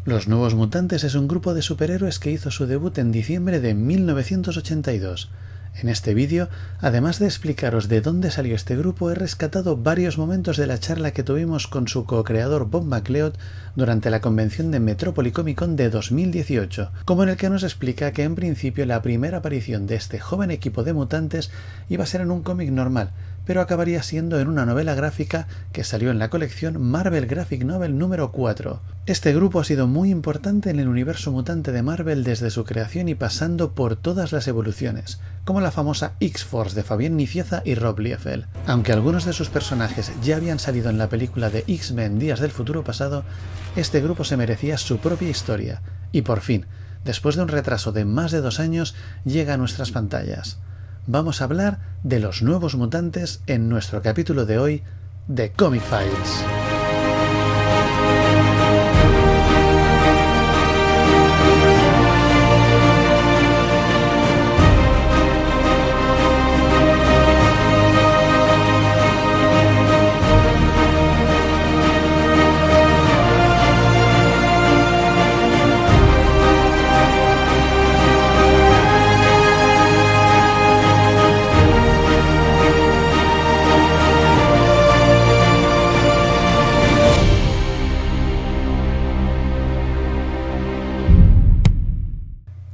Los Nuevos Mutantes es un grupo de superhéroes que hizo su debut en diciembre de 1982. En este vídeo, además de explicaros de dónde salió este grupo, he rescatado varios momentos de la charla que tuvimos con su co-creador Bob McLeod durante la convención de Metrópoli Comic Con de 2018, como en el que nos explica que en principio la primera aparición de este joven equipo de mutantes iba a ser en un cómic normal, pero acabaría siendo en una novela gráfica que salió en la colección Marvel Graphic Novel número 4. Este grupo ha sido muy importante en el universo mutante de Marvel desde su creación y pasando por todas las evoluciones, como la famosa X-Force de Fabián Nicieza y Rob Liefeld. Aunque algunos de sus personajes ya habían salido en la película de X-Men Días del Futuro Pasado, este grupo se merecía su propia historia, y por fin, después de un retraso de más de 2 años, llega a nuestras pantallas. Vamos a hablar de los Nuevos Mutantes en nuestro capítulo de hoy de Comic Files.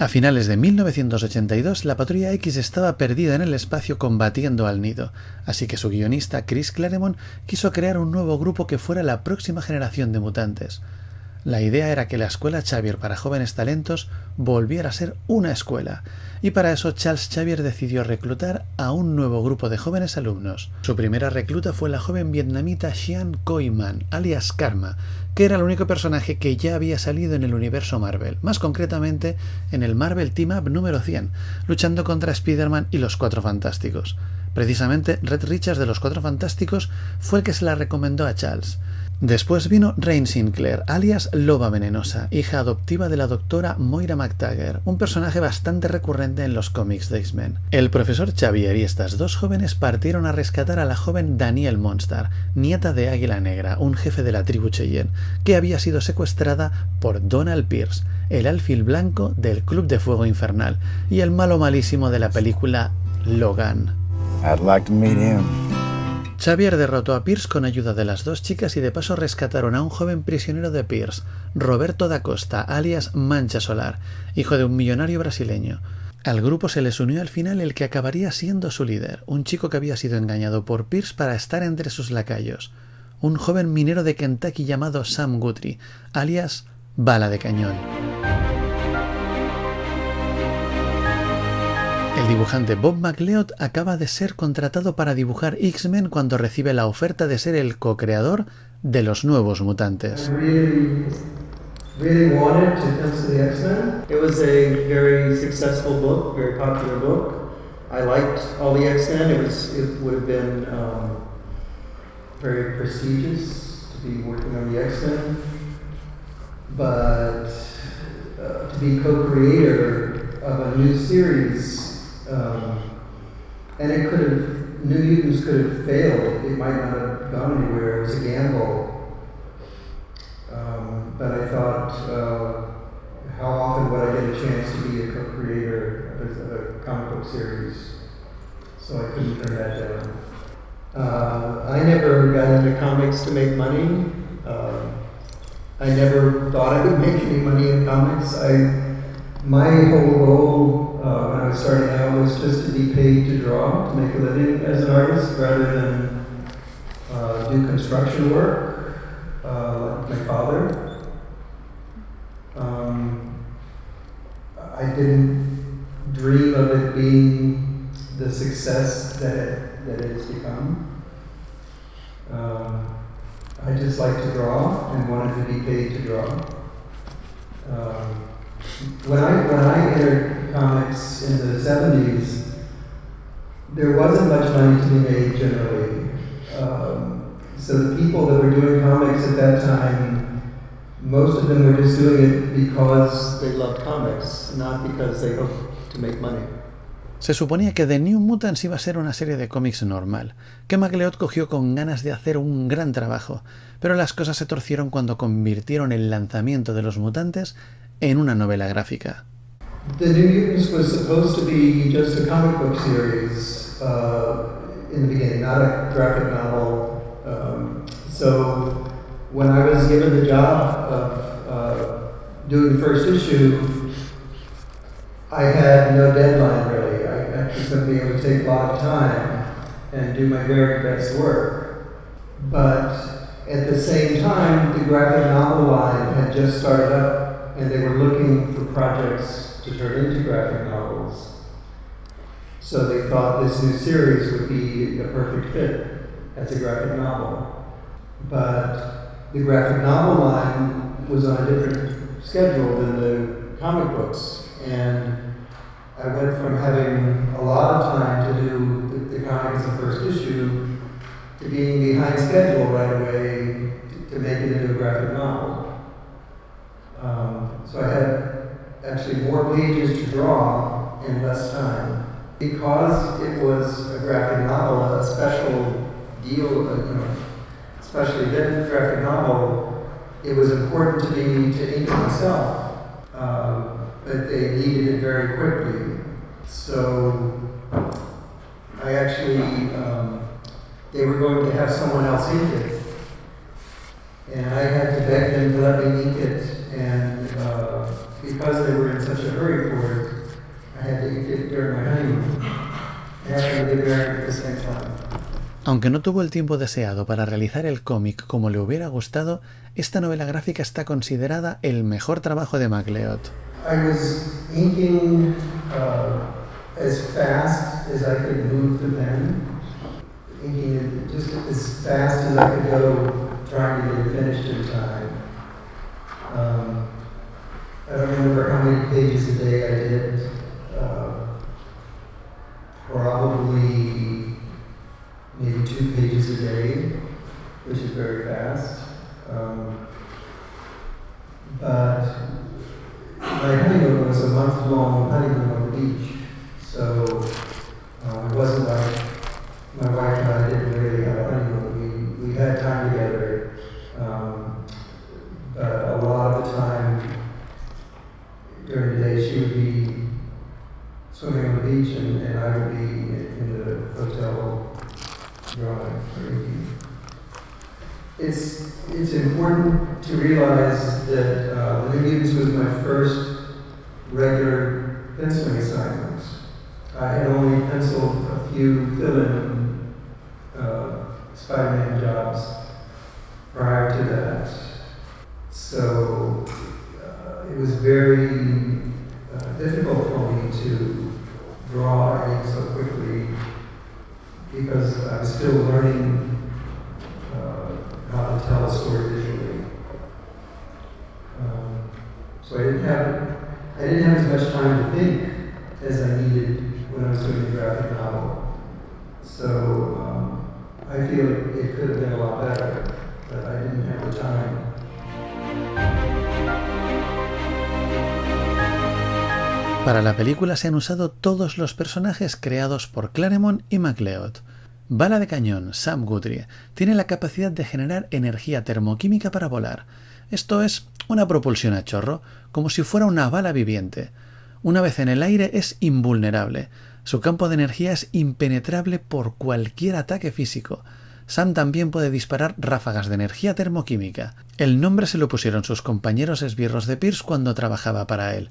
A finales de 1982, la Patrulla X estaba perdida en el espacio combatiendo al Nido, así que su guionista Chris Claremont quiso crear un nuevo grupo que fuera la próxima generación de mutantes. La idea era que la escuela Xavier para jóvenes talentos volviera a ser una escuela, y para eso Charles Xavier decidió reclutar a un nuevo grupo de jóvenes alumnos. Su primera recluta fue la joven vietnamita Xian Coy Man, alias Karma, que era el único personaje que ya había salido en el universo Marvel, más concretamente en el Marvel Team Up número 100, luchando contra Spider-Man y los Cuatro Fantásticos. Precisamente Reed Richards de los Cuatro Fantásticos fue el que se la recomendó a Charles. Después vino Rain Sinclair, alias Loba Venenosa, hija adoptiva de la doctora Moira McTaggart, un personaje bastante recurrente en los cómics de X-Men. El profesor Xavier y estas dos jóvenes partieron a rescatar a la joven Danielle Monstar, nieta de Águila Negra, un jefe de la tribu Cheyenne, que había sido secuestrada por Donald Pierce, el alfil blanco del Club de Fuego Infernal y el malo malísimo de la película Logan. I'd like to meet him. Xavier derrotó a Pierce con ayuda de las dos chicas y de paso rescataron a un joven prisionero de Pierce, Roberto da Costa, alias Mancha Solar, hijo de un millonario brasileño. Al grupo se les unió al final el que acabaría siendo su líder, un chico que había sido engañado por Pierce para estar entre sus lacayos, un joven minero de Kentucky llamado Sam Guthrie, alias Bala de Cañón. El dibujante Bob McLeod acaba de ser contratado para dibujar X-Men cuando recibe la oferta de ser el co-creador de los Nuevos Mutantes. Really wanted to come to the X-Men. It was a very successful book, very popular book. I liked all the X-Men. It would have been very prestigious to be working on the X-Men, but to be co-creator of a new series. And it could have, New Mutants could have failed. It might not have gone anywhere. It was a gamble. But I thought, how often would I get a chance to be a co-creator of a comic book series? So I couldn't turn that down. I never got into comics to make money. I never thought I would make any money in comics. My whole goal when I was starting out was just to be paid to draw, to make a living as an artist, rather than do construction work like my father. I didn't dream of it being the success that it has become. I just like to draw and wanted to be paid to draw. When I entered comics in the 70s, there wasn't much money to be made generally. So the people that were doing comics at that time, most of them were just doing it because they loved comics, not because they hoped to make money. Se suponía que The New Mutants iba a ser una serie de cómics normal, que MacLeod cogió con ganas de hacer un gran trabajo, pero las cosas se torcieron cuando convirtieron el lanzamiento de los mutantes en una novela gráfica. The New Mutants was supposed to be just a comic book series in the beginning, not a graphic novel. So when I was given the job of doing the first issue, I had no deadline really. I was going to be able to take a lot of time and do my very best work. But at the same time, the graphic novel line had just started up and they were looking for projects to turn into graphic novels. So they thought this new series would be a perfect fit as a graphic novel. But the graphic novel line was on a different schedule than the comic books. And I went from having a lot of time to do the comic as a first issue to being behind schedule right away to make it into a graphic novel. So I had actually more pages to draw in less time. Because it was a graphic novel, a special deal, especially then graphic novel, it was important to me to ink it myself. But they needed it very quickly. So I actually, they were going to have someone else ink it. And I had to beg them to let me ink it. And because they were in such a hurry for it, I had to ink it during my honeymoon. I happened to be married at the same time. Aunque no tuvo el tiempo deseado para realizar el cómic como le hubiera gustado, esta novela gráfica está considerada el mejor trabajo de MacLeod. I was inking as fast as I could move the pen, inking it just as fast as I could go, trying to get it finished in time. I don't remember how many pages a day I did. Probably maybe 2 pages a day, which is very fast. But my honeymoon was a month-long honeymoon on the beach, so it wasn't like my wife and I didn't really have a honeymoon. We had time together, but a lot of the time during the day she would be swimming on the beach and I would be in the hotel drawing or inking. It's important to realize that The New Mutants was my first regular penciling assignment. I had only penciled a few fill-in Spider-Man jobs prior to that. So it was very difficult for me to draw and ink so quickly because I was still learning how to tell a story visually. So I didn't have as much time to think as I needed when I was doing the graphic novel. So I feel it could have been a lot better, but I didn't have the time. Para la película se han usado todos los personajes creados por Claremont y MacLeod. Bala de cañón, Sam Guthrie, tiene la capacidad de generar energía termoquímica para volar. Esto es una propulsión a chorro, como si fuera una bala viviente. Una vez en el aire es invulnerable. Su campo de energía es impenetrable por cualquier ataque físico. Sam también puede disparar ráfagas de energía termoquímica. El nombre se lo pusieron sus compañeros esbirros de Pierce cuando trabajaba para él.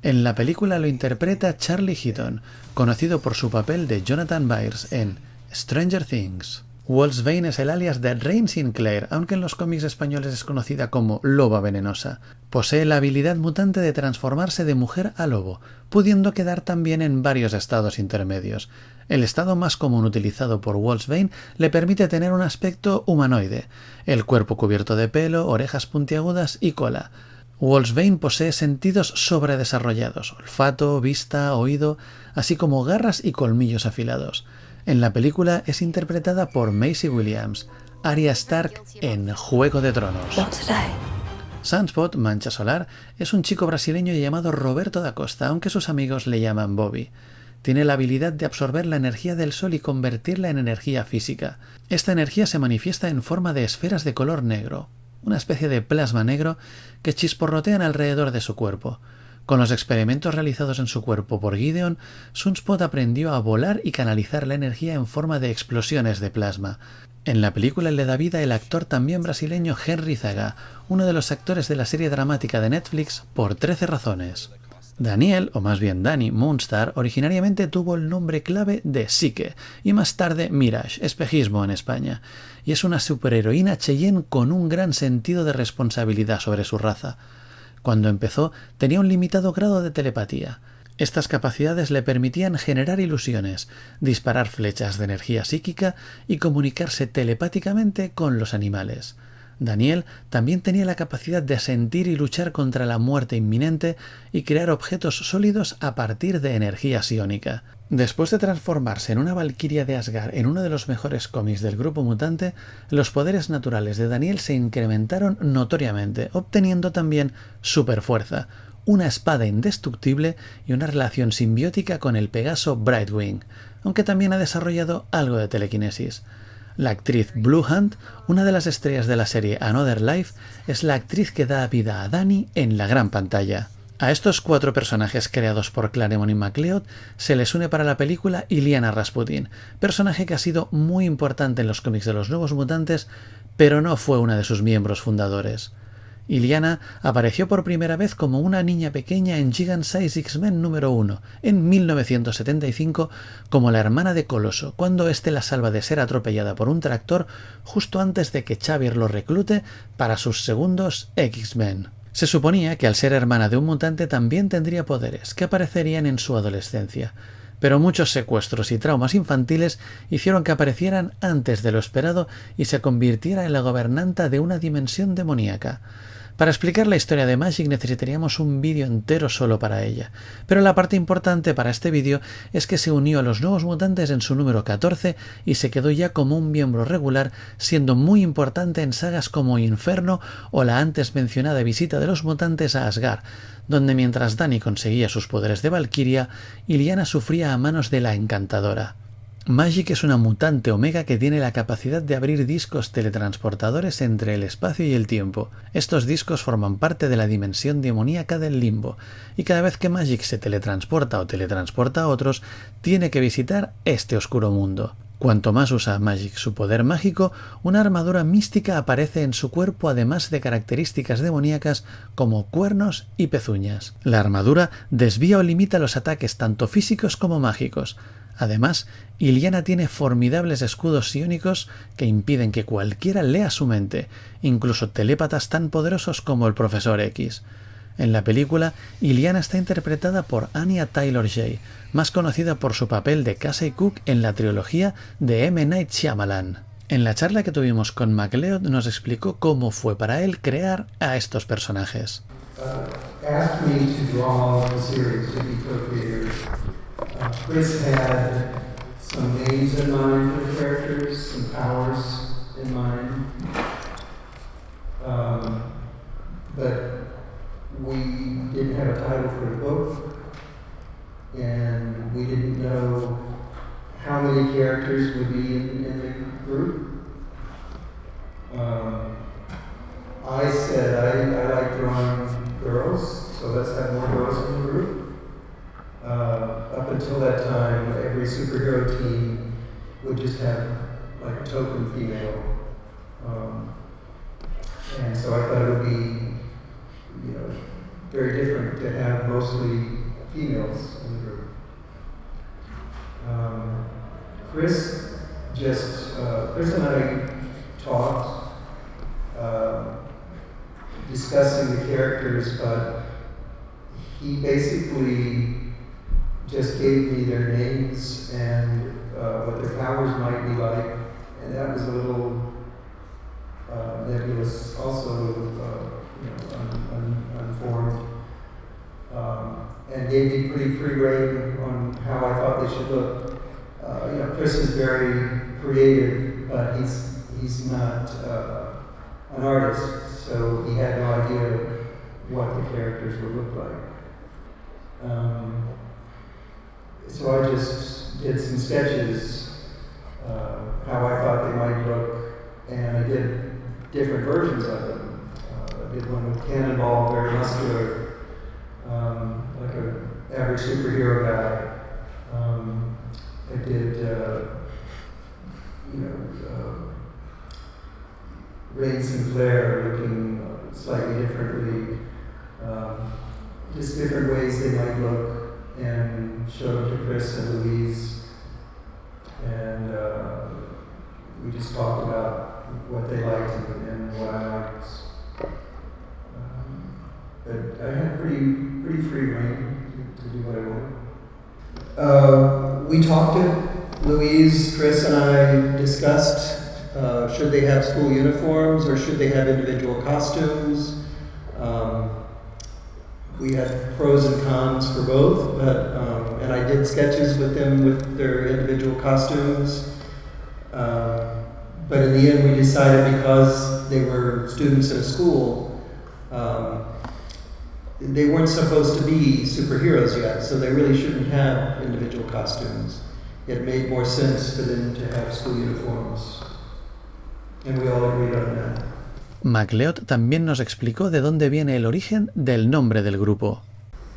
En la película lo interpreta Charlie Heaton, conocido por su papel de Jonathan Byers en Stranger Things. Wolfsbane es el alias de Rain Sinclair, aunque en los cómics españoles es conocida como Loba Venenosa. Posee la habilidad mutante de transformarse de mujer a lobo, pudiendo quedar también en varios estados intermedios. El estado más común utilizado por Wolfsbane le permite tener un aspecto humanoide, el cuerpo cubierto de pelo, orejas puntiagudas y cola. Wolfsbane posee sentidos sobredesarrollados, olfato, vista, oído, así como garras y colmillos afilados. En la película es interpretada por Maisie Williams, Arya Stark en Juego de Tronos. Sunspot, Mancha Solar, es un chico brasileño llamado Roberto da Costa, aunque sus amigos le llaman Bobby. Tiene la habilidad de absorber la energía del Sol y convertirla en energía física. Esta energía se manifiesta en forma de esferas de color negro, una especie de plasma negro que chisporrotean alrededor de su cuerpo. Con los experimentos realizados en su cuerpo por Gideon, Sunspot aprendió a volar y canalizar la energía en forma de explosiones de plasma. En la película le da vida el actor también brasileño Henry Zaga, uno de los actores de la serie dramática de Netflix Por 13 razones. Daniel, o más bien Dani Moonstar, originariamente tuvo el nombre clave de Psyche y más tarde Mirage, espejismo en España, y es una superheroína Cheyenne con un gran sentido de responsabilidad sobre su raza. Cuando empezó, tenía un limitado grado de telepatía. Estas capacidades le permitían generar ilusiones, disparar flechas de energía psíquica y comunicarse telepáticamente con los animales. Daniel también tenía la capacidad de sentir y luchar contra la muerte inminente y crear objetos sólidos a partir de energía psiónica. Después de transformarse en una valquiria de Asgard en uno de los mejores cómics del grupo mutante, los poderes naturales de Daniel se incrementaron notoriamente, obteniendo también superfuerza, una espada indestructible y una relación simbiótica con el Pegaso Brightwing, aunque también ha desarrollado algo de telequinesis. La actriz Blue Hunt, una de las estrellas de la serie Another Life, es la actriz que da vida a Dani en la gran pantalla. A estos 4 personajes creados por Claremont y MacLeod se les une para la película Illyana Rasputin, personaje que ha sido muy importante en los cómics de los Nuevos Mutantes, pero no fue una de sus miembros fundadores. Illyana apareció por primera vez como una niña pequeña en Gigant Size X-Men número 1, en 1975, como la hermana de Coloso, cuando éste la salva de ser atropellada por un tractor justo antes de que Xavier lo reclute para sus segundos X-Men. Se suponía que al ser hermana de un mutante también tendría poderes, que aparecerían en su adolescencia, pero muchos secuestros y traumas infantiles hicieron que aparecieran antes de lo esperado y se convirtiera en la gobernanta de una dimensión demoníaca. Para explicar la historia de Magik necesitaríamos un vídeo entero solo para ella, pero la parte importante para este vídeo es que se unió a los Nuevos Mutantes en su número 14 y se quedó ya como un miembro regular, siendo muy importante en sagas como Inferno o la antes mencionada visita de los mutantes a Asgard, donde mientras Dani conseguía sus poderes de Valkyria, Illyana sufría a manos de la Encantadora. Magik es una mutante omega que tiene la capacidad de abrir discos teletransportadores entre el espacio y el tiempo. Estos discos forman parte de la dimensión demoníaca del limbo, y cada vez que Magik se teletransporta o teletransporta a otros, tiene que visitar este oscuro mundo. Cuanto más usa Magik su poder mágico, una armadura mística aparece en su cuerpo, además de características demoníacas como cuernos y pezuñas. La armadura desvía o limita los ataques tanto físicos como mágicos. Además, Illyana tiene formidables escudos psiónicos que impiden que cualquiera lea su mente, incluso telépatas tan poderosos como el Profesor X. En la película, Illyana está interpretada por Anya Taylor-Joy, más conocida por su papel de Casey Cook en la trilogía de M. Night Shyamalan. En la charla que tuvimos con MacLeod nos explicó cómo fue para él crear a estos personajes. Chris had some names in mind for the characters, some powers in mind, but we didn't have a title for the book, and we didn't know how many characters would be in the group. I said I like drawing girls, so let's have more girls in the group. Up until that time, every superhero team would just have like a token female, and so I thought it would be, very different to have mostly females in the group. Chris and I talked, discussing the characters, but he basically just gave me their names and what their powers might be like, and that was a little nebulous, also unformed, and gave me pretty free rein on how I thought they should look. Chris is very creative, but he's not an artist, so he had no idea what the characters would look like. so I just did some sketches, how I thought they might look, and I did different versions of them. I did one with Cannonball, very muscular, like an average superhero guy. I did, Ray Sinclair looking slightly differently, just different ways they might look, and showed them to Chris and Louise, and we just talked about what they liked and what I liked. But I had pretty free reign to do what I wanted. We talked to Louise, Chris, and I discussed should they have school uniforms or should they have individual costumes. We had pros and cons for both, and I did sketches with them with their individual costumes. But in the end, we decided because they were students in a school, they weren't supposed to be superheroes yet, so they really shouldn't have individual costumes. It made more sense for them to have school uniforms. And we all agreed on that. MacLeod también nos explicó de dónde viene el origen del nombre del grupo.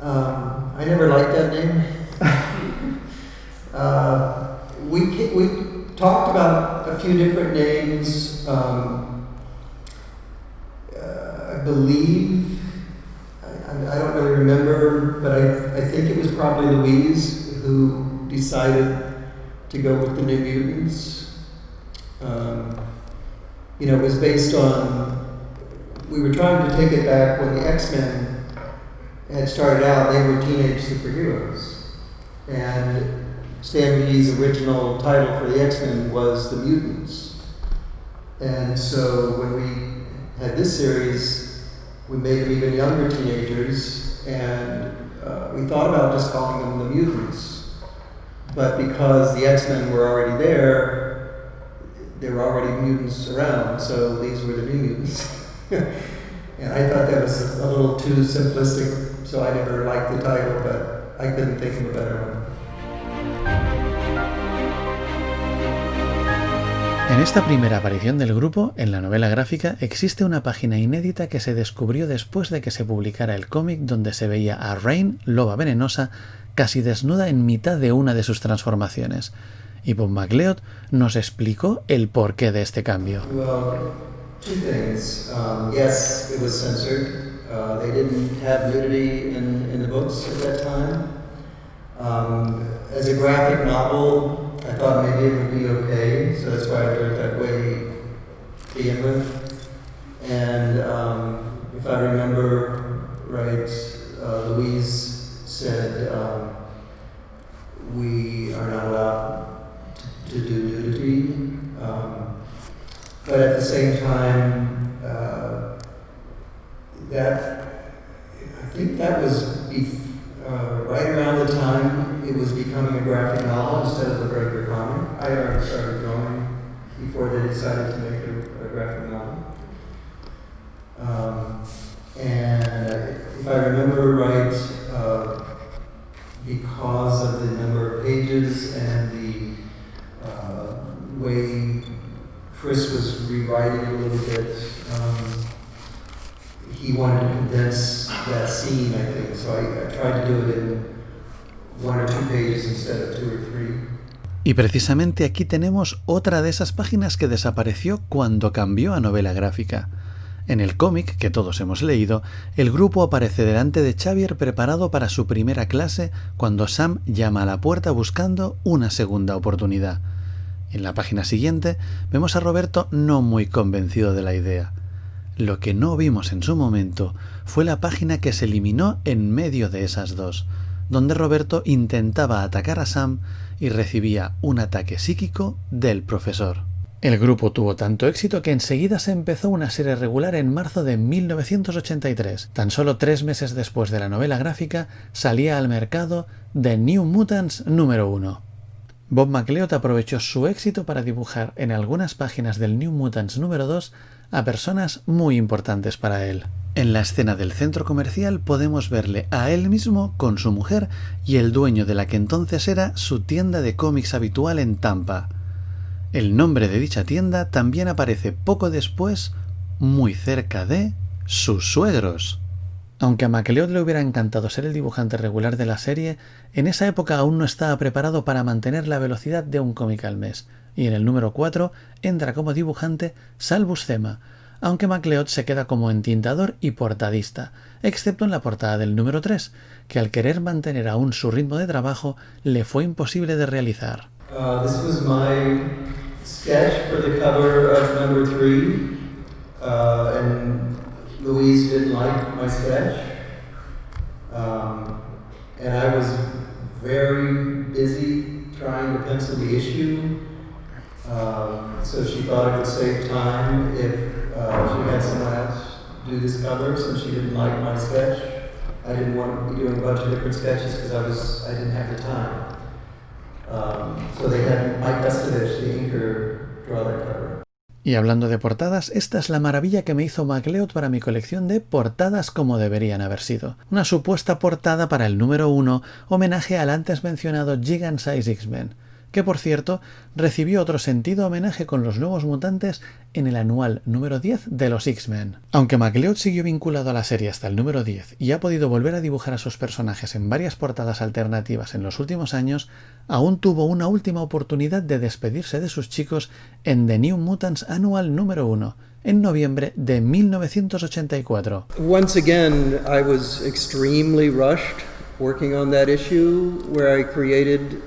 I never liked that name. We talked about a few different names. I believe, I don't really remember, but I think it was probably Louise who decided to go with the New Mutants. It was based on, we were trying to take it back when the X-Men had started out, they were teenage superheroes. And Stan Lee's original title for the X-Men was The Mutants. And so when we had this series, we made them even younger teenagers, and we thought about just calling them The Mutants. But because the X-Men were already there were already mutants around, so these were the New Mutants. And I thought that was a little too simplistic, so I never liked the title, but I couldn't think of a better one. En esta primera aparición del grupo, en la novela gráfica, existe una página inédita que se descubrió después de que se publicara el cómic donde se veía a Rain, loba venenosa, casi desnuda en mitad de una de sus transformaciones. Y Bob MacLeod nos explicó el porqué de este cambio. Well, two things. Yes, it was censored. They didn't have nudity in the books at that time. As a graphic novel, I thought maybe it would be okay, so that's why I drew it that way to begin with. And if I remember right, Louise said we are not allowed to do nudity, but at the same time, I think that was right around the time it was becoming a graphic novel instead of a regular comic. I already started drawing before they decided to make it a graphic novel. And if I remember right, because of the number of pages and the way Chris was rewriting it a little bit, he wanted to condense that scene, I think, so I tried to do it in 1 or 2 pages instead of 2 or 3. Y precisamente aquí tenemos otra de esas páginas que desapareció cuando cambió a novela gráfica. En el cómic, que todos hemos leído, el grupo aparece delante de Xavier preparado para su primera clase cuando Sam llama a la puerta buscando una segunda oportunidad. En la página siguiente vemos a Roberto no muy convencido de la idea. Lo que no vimos en su momento fue la página que se eliminó en medio de esas dos, donde Roberto intentaba atacar a Sam y recibía un ataque psíquico del profesor. El grupo tuvo tanto éxito que enseguida se empezó una serie regular en marzo de 1983. Tan solo 3 meses después de la novela gráfica salía al mercado The New Mutants número 1. Bob McLeod aprovechó su éxito para dibujar en algunas páginas del New Mutants número 2 a personas muy importantes para él. En la escena del centro comercial podemos verle a él mismo con su mujer y el dueño de la que entonces era su tienda de cómics habitual en Tampa. El nombre de dicha tienda también aparece poco después, muy cerca de sus suegros. Aunque a McLeod le hubiera encantado ser el dibujante regular de la serie, en esa época aún no estaba preparado para mantener la velocidad de un cómic al mes, y en el número 4 entra como dibujante Sal Buscema, aunque McLeod se queda como entintador y portadista, excepto en la portada del número 3, que al querer mantener aún su ritmo de trabajo le fue imposible de realizar. This was my sketch for the cover of number 3, and Louise didn't like my sketch, and I was very busy trying to pencil the issue, so she thought it would save time if she had someone else do this cover since she didn't like my sketch. I didn't want to be doing a bunch of different sketches because I didn't have the time. So they had Mike Estovich, the inker, draw that cover. Y hablando de portadas, esta es la maravilla que me hizo McLeod para mi colección de portadas como deberían haber sido. Una supuesta portada para el número 1, homenaje al antes mencionado Gigant Size X-Men, que por cierto recibió otro sentido homenaje con los nuevos mutantes en el anual número 10 de los X-Men. Aunque McLeod siguió vinculado a la serie hasta el número 10 y ha podido volver a dibujar a sus personajes en varias portadas alternativas en los últimos años, aún tuvo una última oportunidad de despedirse de sus chicos en The New Mutants Annual número 1, en noviembre de 1984. Once again, I was extremely rushed working on that issue where I created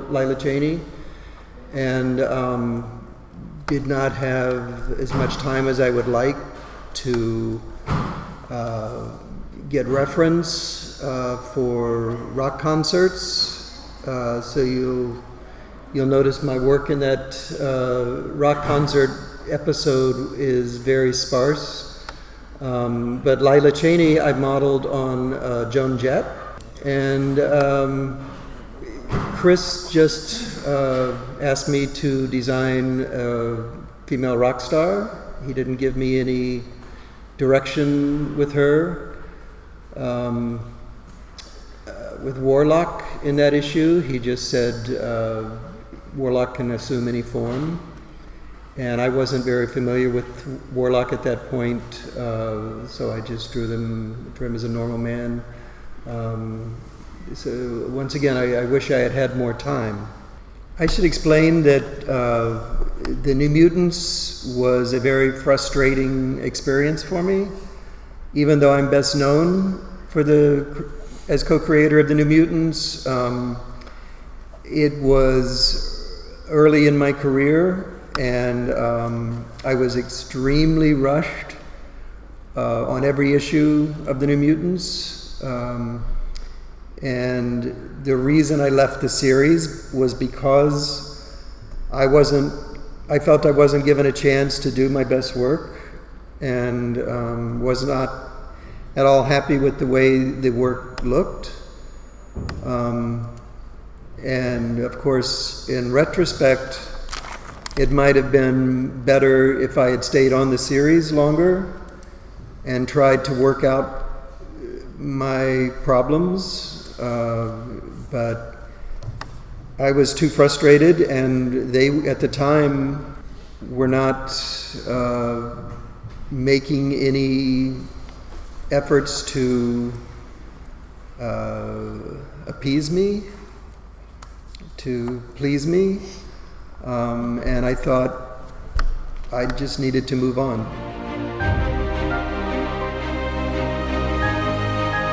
Lila Cheney, and did not have as much time as I would like to get reference for rock concerts. So you'll notice my work in that rock concert episode is very sparse. But Lila Cheney I modeled on Joan Jett. And Chris just asked me to design a female rock star. He didn't give me any direction with her. With Warlock in that issue, he just said Warlock can assume any form. And I wasn't very familiar with Warlock at that point, so I just drew him as a normal man. So once again, I wish I had more time. I should explain that the New Mutants was a very frustrating experience for me. Even though I'm best known as co-creator of the New Mutants, it was early in my career, and I was extremely rushed on every issue of the New Mutants. And the reason I left the series was because I felt I wasn't given a chance to do my best work, and was not at all happy with the way the work looked. And of course, in retrospect, it might have been better if I had stayed on the series longer and tried to work out my problems, but I was too frustrated, and they at the time were not making any efforts to appease me, to please me, and I thought I just needed to move on.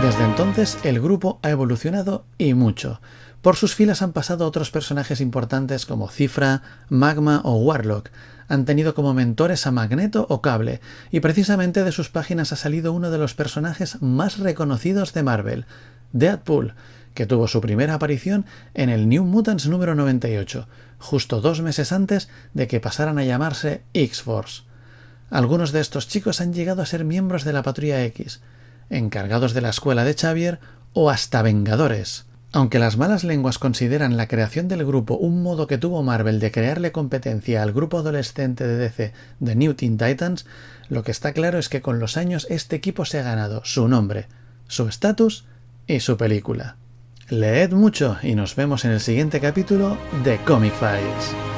Desde entonces, el grupo ha evolucionado y mucho. Por sus filas han pasado otros personajes importantes como Cifra, Magma o Warlock. Han tenido como mentores a Magneto o Cable, y precisamente de sus páginas ha salido uno de los personajes más reconocidos de Marvel, Deadpool, que tuvo su primera aparición en el New Mutants número 98, justo 2 meses antes de que pasaran a llamarse X-Force. Algunos de estos chicos han llegado a ser miembros de la Patrulla X, encargados de la escuela de Xavier o hasta Vengadores. Aunque las malas lenguas consideran la creación del grupo un modo que tuvo Marvel de crearle competencia al grupo adolescente de DC The New Teen Titans, lo que está claro es que con los años este equipo se ha ganado su nombre, su estatus y su película. Leed mucho y nos vemos en el siguiente capítulo de Comic Files.